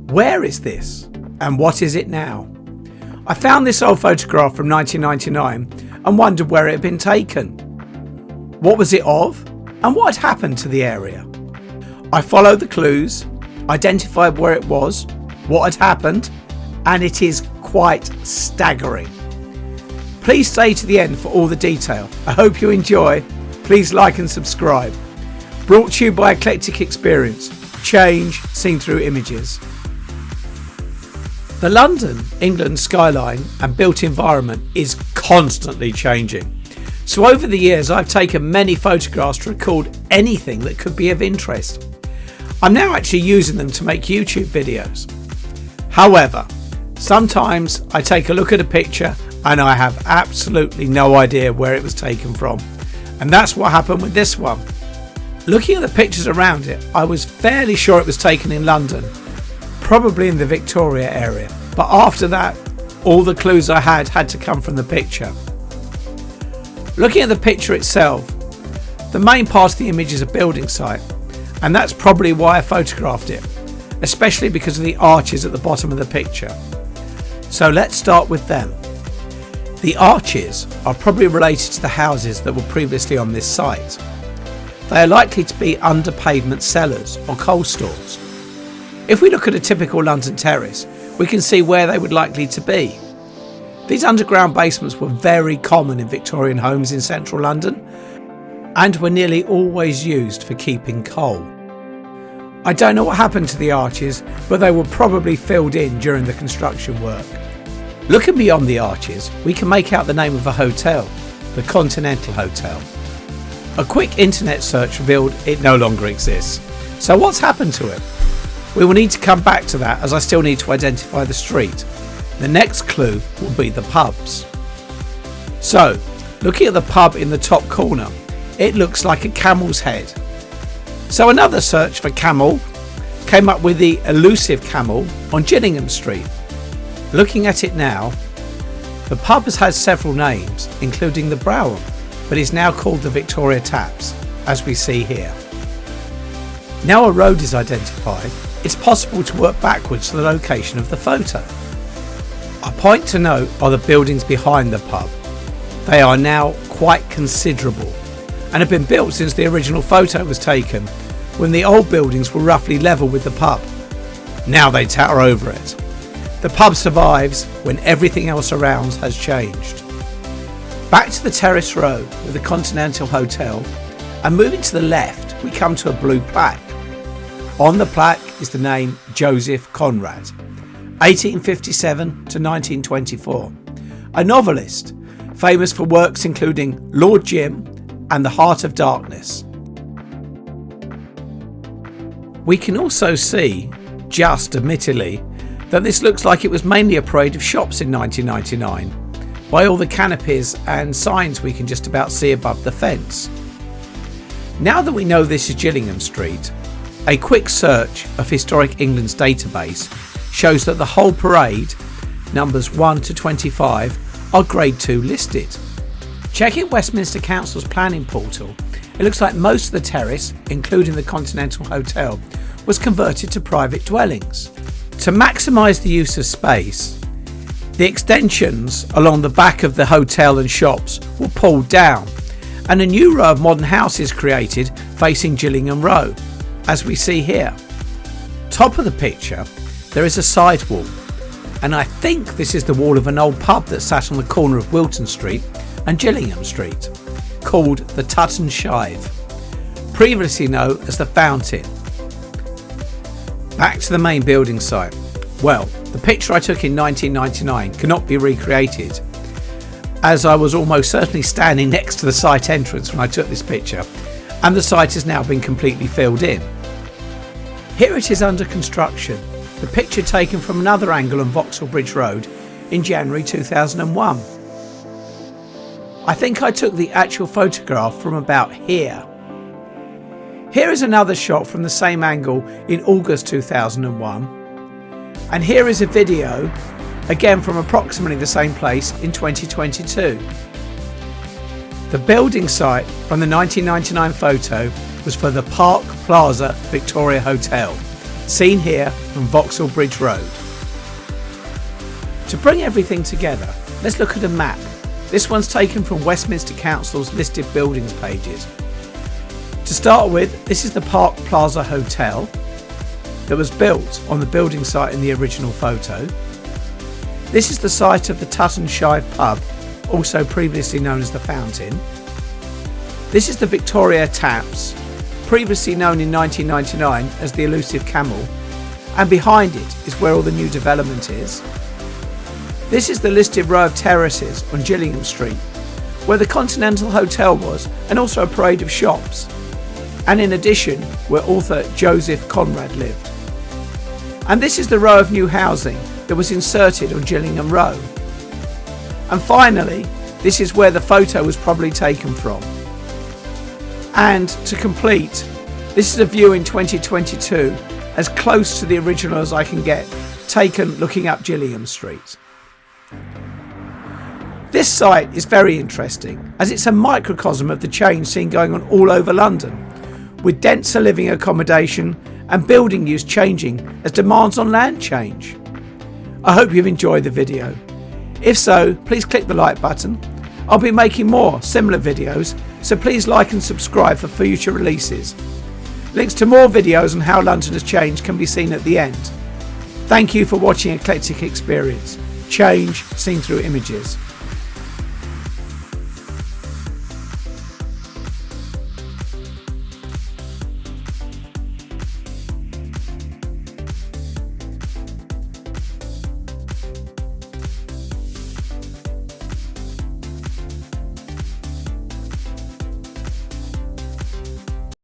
Where is this and what is it now? I found this old photograph from 1999 and wondered where it had been taken. What was it of and what had happened to the area? I followed the clues, identified where it was, what had happened, and it is quite staggering. Please stay to the end for all the detail. I hope you enjoy. Please like and subscribe. Brought to you by Eclectic Experience. Change seen through images. The London, England skyline and built environment is constantly changing. So over the years I've taken many photographs to record anything that could be of interest. I'm now actually using them to make YouTube videos. However, sometimes I take a look at a picture and I have absolutely no idea where it was taken from. And that's what happened with this one. Looking at the pictures around it, I was fairly sure it was taken in London, probably in the Victoria area. But after that, all the clues I had to come from the picture. Looking at the picture itself, the main part of the image is a building site, and that's probably why I photographed it, especially because of the arches at the bottom of the picture. So let's start with them. The arches are probably related to the houses that were previously on this site. They are likely to be under pavement cellars or coal stores. If we look at a typical London terrace, we can see where they would likely to be. These underground basements were very common in Victorian homes in central London and were nearly always used for keeping coal. I don't know what happened to the arches, but they were probably filled in during the construction work. Looking beyond the arches, we can make out the name of a hotel, the Continental Hotel. A quick internet search revealed it no longer exists. So what's happened to it? We will need to come back to that as I still need to identify the street. The next clue will be the pubs. So, looking at the pub in the top corner, it looks like a camel's head. So another search for camel came up with the Elusive Camel on Gillingham Street. Looking at it now, the pub has had several names, including the Brougham, but is now called the Victoria Taps, as we see here. Now a road is identified, it's possible to work backwards to the location of the photo. A point to note are the buildings behind the pub. They are now quite considerable and have been built since the original photo was taken, when the old buildings were roughly level with the pub. Now they tower over it. The pub survives when everything else around has changed. Back to the terrace road with the Continental Hotel, and moving to the left we come to a blue plaque. On the plaque is the name Joseph Conrad, 1857 to 1924, a novelist famous for works including Lord Jim and The Heart of Darkness. We can also see, just admittedly, that this looks like it was mainly a parade of shops in 1999 by all the canopies and signs we can just about see above the fence. Now that we know this is Gillingham Street, a quick search of Historic England's database shows that the whole parade, numbers 1 to 25, are Grade 2 listed. Checking Westminster Council's planning portal, it looks like most of the terrace, including the Continental Hotel, was converted to private dwellings. To maximise the use of space, the extensions along the back of the hotel and shops were pulled down, and a new row of modern houses created facing Gillingham Road, as we see here. Top of the picture, there is a side wall, and I think this is the wall of an old pub that sat on the corner of Wilton Street and Gillingham Street, called the Tut and Shive, previously known as the Fountain. Back to the main building site. Well, the picture I took in 1999 cannot be recreated, as I was almost certainly standing next to the site entrance when I took this picture, and the site has now been completely filled in. Here it is under construction, the picture taken from another angle on Vauxhall Bridge Road in January 2001. I think I took the actual photograph from about here. Here is another shot from the same angle in August 2001, and here is a video again from approximately the same place in 2022. The building site from the 1999 photo was for the Park Plaza Victoria Hotel, seen here from Vauxhall Bridge Road. To bring everything together, let's look at a map. This one's taken from Westminster Council's listed buildings pages. To start with, this is the Park Plaza Hotel that was built on the building site in the original photo. This is the site of the Tutton Shive pub, also previously known as the Fountain. This is the Victoria Taps, previously known in 1999 as the Elusive Camel, and behind it is where all the new development is. This is the listed row of terraces on Gillingham Street, where the Continental Hotel was, and also a parade of shops, and in addition where author Joseph Conrad lived. And this is the row of new housing that was inserted on Gillingham Row. And finally, this is where the photo was probably taken from. And to complete, this is a view in 2022, as close to the original as I can get, taken looking up Gillingham Street. This site is very interesting, as it's a microcosm of the change seen going on all over London, with denser living accommodation and building use changing as demands on land change. I hope you've enjoyed the video. If so, please click the like button. I'll be making more similar videos, so please like and subscribe for future releases. Links to more videos on how London has changed can be seen at the end. Thank you for watching Eclectic Experience. Change seen through images.